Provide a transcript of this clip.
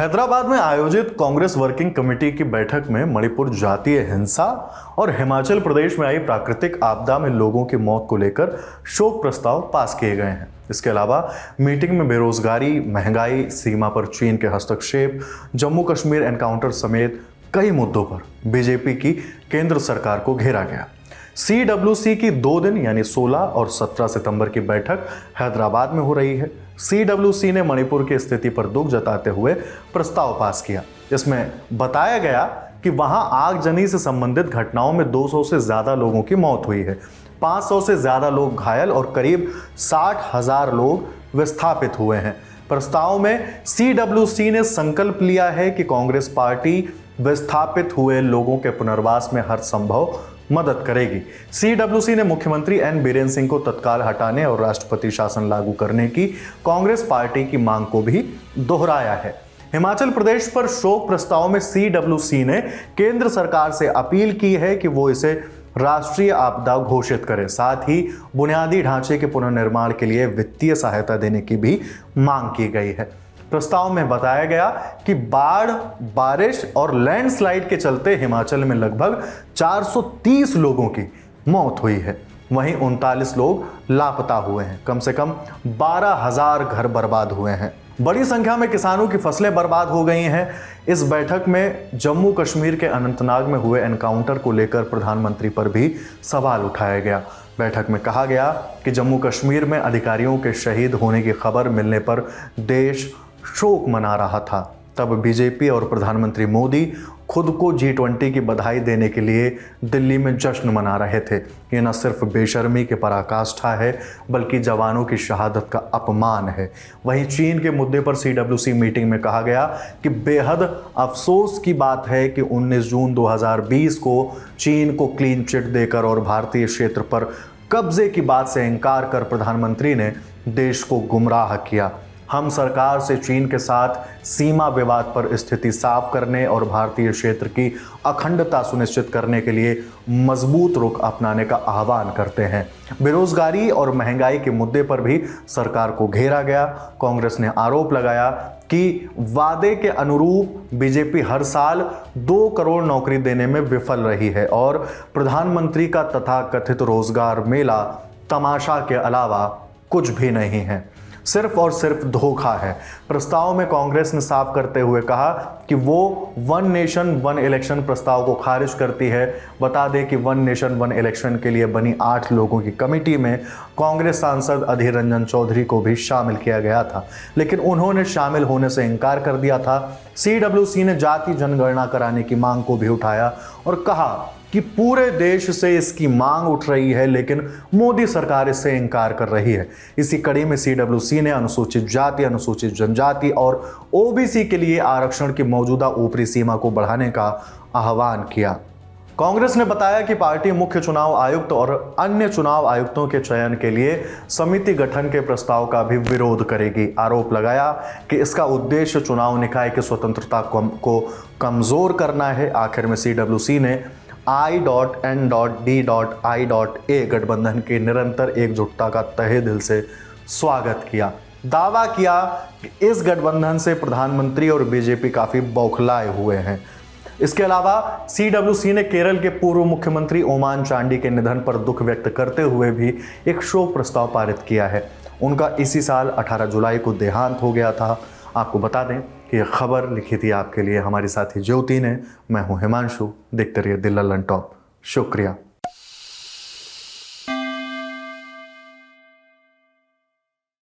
हैदराबाद में आयोजित Congress working committee की बैठक में मणिपुर जातीय हिंसा और हिमाचल प्रदेश में आई प्राकृतिक आपदा में लोगों की मौत को लेकर शोक प्रस्ताव पास किए गए हैं। इसके अलावा मीटिंग में बेरोजगारी, महंगाई, सीमा पर चीन के हस्तक्षेप, जम्मू कश्मीर एनकाउंटर समेत कई मुद्दों पर बीजेपी की केंद्र सरकार को घेरा गया। CWC की 2 दिन यानी 16 और 17 सितंबर की बैठक हैदराबाद में हो रही है। CWC ने मणिपुर की स्थिति पर दुख जताते हुए प्रस्ताव पास किया। इसमें बताया गया कि वहां आगजनी से संबंधित घटनाओं में 200 से ज्यादा लोगों की मौत हुई है, 500 से ज्यादा लोग घायल और करीब 60,000 लोग विस्थापित हुए हैं। प्रस्ताव में CWC ने संकल्प लिया है कि कांग्रेस पार्टी विस्थापित हुए लोगों के पुनर्वास में हर संभव मदद करेगी। CWC ने मुख्यमंत्री N बीरेन सिंह को तत्काल हटाने और राष्ट्रपति शासन लागू करने की कांग्रेस पार्टी की मांग को भी दोहराया है। हिमाचल प्रदेश पर शोक प्रस्ताव में CWC ने केंद्र सरकार से अपील की है कि वो इसे राष्ट्रीय आपदा घोषित करे। साथ ही बुनियादी ढांचे के पुनर्निर्माण के लिए वित्तीय सहायता देने की भी मांग की गई है। प्रस्ताव में बताया गया कि बाढ़, बारिश और लैंडस्लाइड के चलते हिमाचल में लगभग 430 लोगों की मौत हुई है। वहीं 39 लोग लापता हुए हैं। कम से कम 12,000 घर बर्बाद हुए हैं। बड़ी संख्या में किसानों की फसलें बर्बाद हो गई हैं। इस बैठक में जम्मू कश्मीर के अनंतनाग में हुए एनकाउंटर को लेकर प्रधानमंत्री पर भी सवाल उठाया गया। बैठक में कहा गया कि जम्मू कश्मीर में अधिकारियों के शहीद होने की खबर मिलने पर देश शोक मना रहा था। तब बीजेपी और प्रधानमंत्री मोदी खुद को G20 की बधाई देने के लिए दिल्ली में जश्न मना रहे थे। ये न सिर्फ बेशर्मी की पराकाष्ठा है बल्कि जवानों की शहादत का अपमान है। वहीं चीन के मुद्दे पर CWC मीटिंग में कहा गया कि बेहद अफसोस की बात है कि 19 जून 2020 को चीन को क्लीन चिट देकर और भारतीय क्षेत्र पर कब्जे की बात से इनकार कर प्रधानमंत्री ने देश को गुमराह किया। हम सरकार से चीन के साथ सीमा विवाद पर स्थिति साफ करने और भारतीय क्षेत्र की अखंडता सुनिश्चित करने के लिए मजबूत रुख अपनाने का आह्वान करते हैं। बेरोजगारी और महंगाई के मुद्दे पर भी सरकार को घेरा गया। कांग्रेस ने आरोप लगाया कि वादे के अनुरूप बीजेपी हर साल 2 करोड़ नौकरी देने में विफल रही है और प्रधानमंत्री का तथाकथित रोजगार मेला तमाशा के अलावा कुछ भी नहीं है, सिर्फ और सिर्फ धोखा है। प्रस्ताव में कांग्रेस ने साफ करते हुए कहा कि वो 1 नेशन 1 इलेक्शन प्रस्ताव को खारिज करती है। बता दें कि 1 नेशन 1 इलेक्शन के लिए बनी 8 लोगों की कमेटी में कांग्रेस सांसद अधीर रंजन चौधरी को भी शामिल किया गया था, लेकिन उन्होंने शामिल होने से इनकार कर दिया था। CWC ने जाति जनगणना कराने की मांग को भी उठाया और कहा कि पूरे देश से इसकी मांग उठ रही है लेकिन मोदी सरकार इससे इनकार कर रही है। इसी कड़ी में CWC ने अनुसूचित जाति, अनुसूचित जनजाति और OBC के लिए आरक्षण की मौजूदा ऊपरी सीमा को बढ़ाने का आह्वान किया। कांग्रेस ने बताया कि पार्टी मुख्य चुनाव आयुक्त और अन्य चुनाव आयुक्तों के चयन के लिए समिति गठन के प्रस्ताव का भी विरोध करेगी। आरोप लगाया कि इसका उद्देश्य चुनाव निकाय की स्वतंत्रता को कमजोर करना है। आखिर में CWC ने I.N.D.I.A गठबंधन की निरंतर एकजुटता का तहे दिल से स्वागत किया। दावा किया कि इस गठबंधन से प्रधानमंत्री और बीजेपी काफी बौखलाए हुए हैं। इसके अलावा CWC ने केरल के पूर्व मुख्यमंत्री ओमान चांडी के निधन पर दुख व्यक्त करते हुए भी एक शोक प्रस्ताव पारित किया है। उनका इसी साल 18 जुलाई को देहांत हो गया था। आपको बता दें कि यह खबर लिखी थी आपके लिए हमारी साथी ज्योति ने। मैं हूं हिमांशु। देखते रहिए दिल ललन टॉप। शुक्रिया।